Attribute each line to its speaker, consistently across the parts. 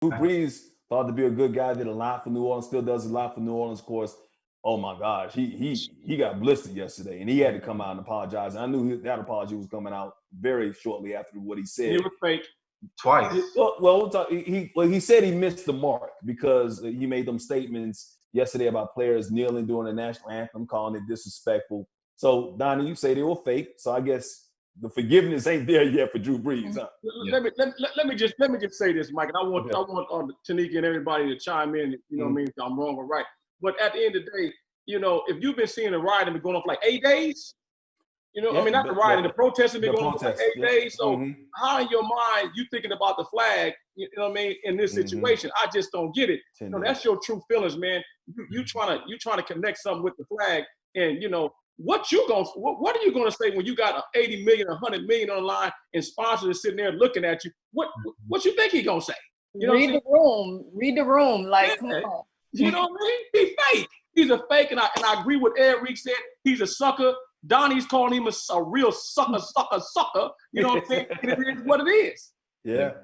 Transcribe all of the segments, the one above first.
Speaker 1: Brees thought to be a good guy, did a lot for New Orleans, still does a lot for New Orleans, of course. Oh my gosh, he got blistered yesterday, and he had to come out and apologize. And I knew that apology was coming out very shortly after what he said.
Speaker 2: He was fake
Speaker 3: twice.
Speaker 1: He said he missed the mark because he made them statements yesterday about players kneeling during the national anthem, calling it disrespectful. So Donny, you say they were fake, so I guess the forgiveness ain't there yet for Drew Brees. Huh?
Speaker 2: Let me just say this, Mike, and I want TANYKA and everybody to chime in. You know what I mean? If I'm wrong or right. But at the end of the day, if you've been seeing the rioting been going on for like 8 days, I mean, not the rioting, the protests have been going on for like 8 days. So how in your mind you thinking about the flag? You know what I mean? In this situation, I just don't get it. That's your true feelings, man. You trying to connect something with the flag, and what are you gonna say when you got 80 million, 100 million on the line, and sponsors are sitting there looking at you? What you think he gonna say?
Speaker 4: Read the room. Like, come on.
Speaker 2: You know what I mean? He's fake. He's a fake, and I agree with Ed Reek said. He's a sucker. Donnie's calling him a real sucker. You know what I'm saying? And it is what it is.
Speaker 1: Yeah.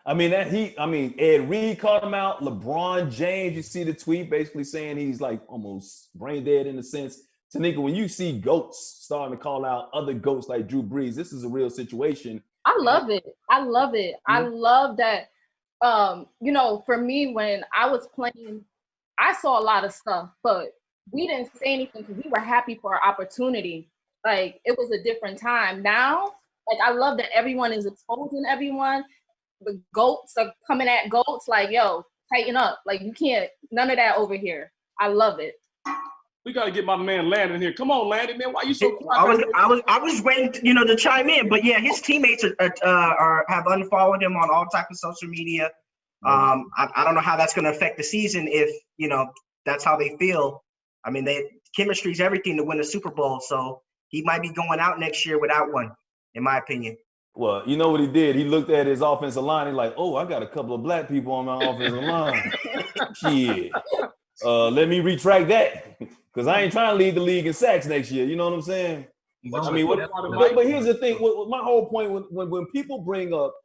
Speaker 1: I mean, Ed Reed called him out. LeBron James, you see the tweet basically saying he's like almost brain dead in a sense. TANYKA, when you see GOATs starting to call out other GOATs like Drew Brees, this is a real situation.
Speaker 4: I love it. I love that. For me, when I was playing, I saw a lot of stuff, but we didn't say anything because we were happy for our opportunity. Like, it was a different time. Now, like, I love that everyone is exposing everyone. The GOATs are coming at GOATs like, yo, tighten up. Like, you can't, none of that over here. I love it.
Speaker 2: We got to get my man Landon here. Come on, Landon, man. Why you so quiet?
Speaker 5: I was waiting, to chime in, but yeah, his teammates have unfollowed him on all types of social media. I don't know how that's going to affect the season if that's how they feel. I mean, chemistry is everything to win a Super Bowl, so he might be going out next year without one, in my opinion.
Speaker 1: Well, you know what he did? He looked at his offensive line. He's like, oh, I got a couple of black people on my offensive line. Shit. Let me retract that because I ain't trying to lead the league in sacks next year. You know what I'm saying? But here's the thing. My whole point, when people bring up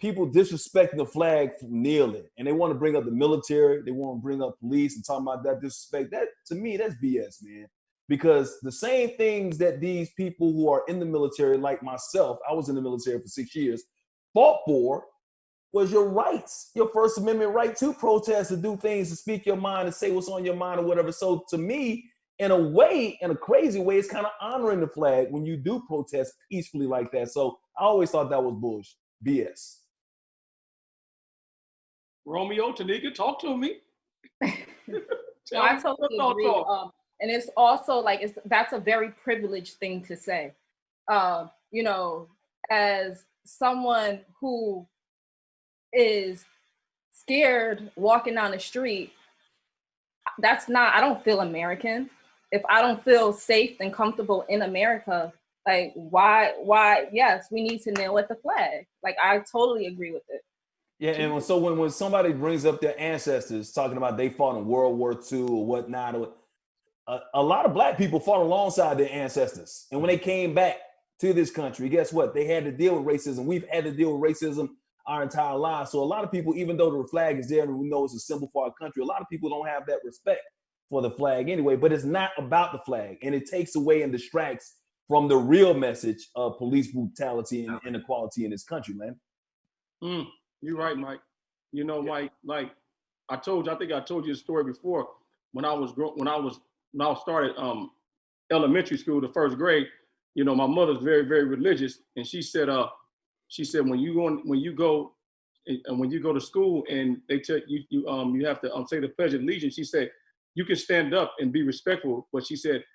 Speaker 1: people disrespecting the flag from kneeling, and they want to bring up the military, they want to bring up police and talking about that disrespect, that, to me, that's BS, man. Because the same things that these people who are in the military, like myself, I was in the military for 6 years, fought for was your rights, your First Amendment right to protest, to do things, to speak your mind, to say what's on your mind or whatever. So to me, in a way, in a crazy way, it's kind of honoring the flag when you do protest peacefully like that. So I always thought that was bullshit, BS.
Speaker 2: Romeo, TANYKA, talk to me.
Speaker 4: I totally agree. And it's also like, that's a very privileged thing to say. As someone who is scared walking down the street, I don't feel American. If I don't feel safe and comfortable in America, like why, yes, we need to kneel at the flag. Like, I totally agree with it.
Speaker 1: Yeah, and so when somebody brings up their ancestors, talking about they fought in World War II or whatnot, a lot of black people fought alongside their ancestors. And when they came back to this country, guess what? They had to deal with racism. We've had to deal with racism our entire lives. So a lot of people, even though the flag is there and we know it's a symbol for our country, a lot of people don't have that respect for the flag anyway. But it's not about the flag. And it takes away and distracts from the real message of police brutality and inequality in this country, man.
Speaker 2: You're right, Mike. Mike, like I think I told you the story before. When I started elementary school, the first grade, my mother's very, very religious, and she said when you go to school and they tell you you have to say the Pledge of Allegiance, she said you can stand up and be respectful, but she said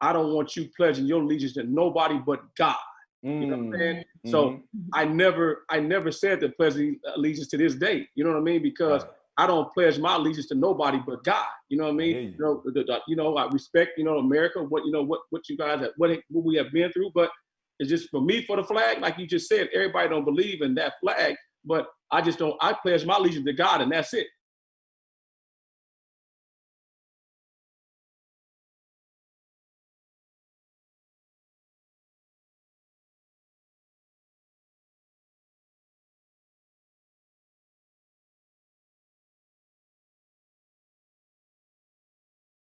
Speaker 2: I don't want you pledging your allegiance to nobody but God. You know what I'm saying? So I never said the Pledge of Allegiance to this day. You know what I mean? Because I don't pledge my allegiance to nobody but God. You know what I mean? I respect, America, what you guys have, what we have been through. But it's just for me, for the flag, like you just said, everybody don't believe in that flag. But I just don't. I pledge my allegiance to God, and that's it.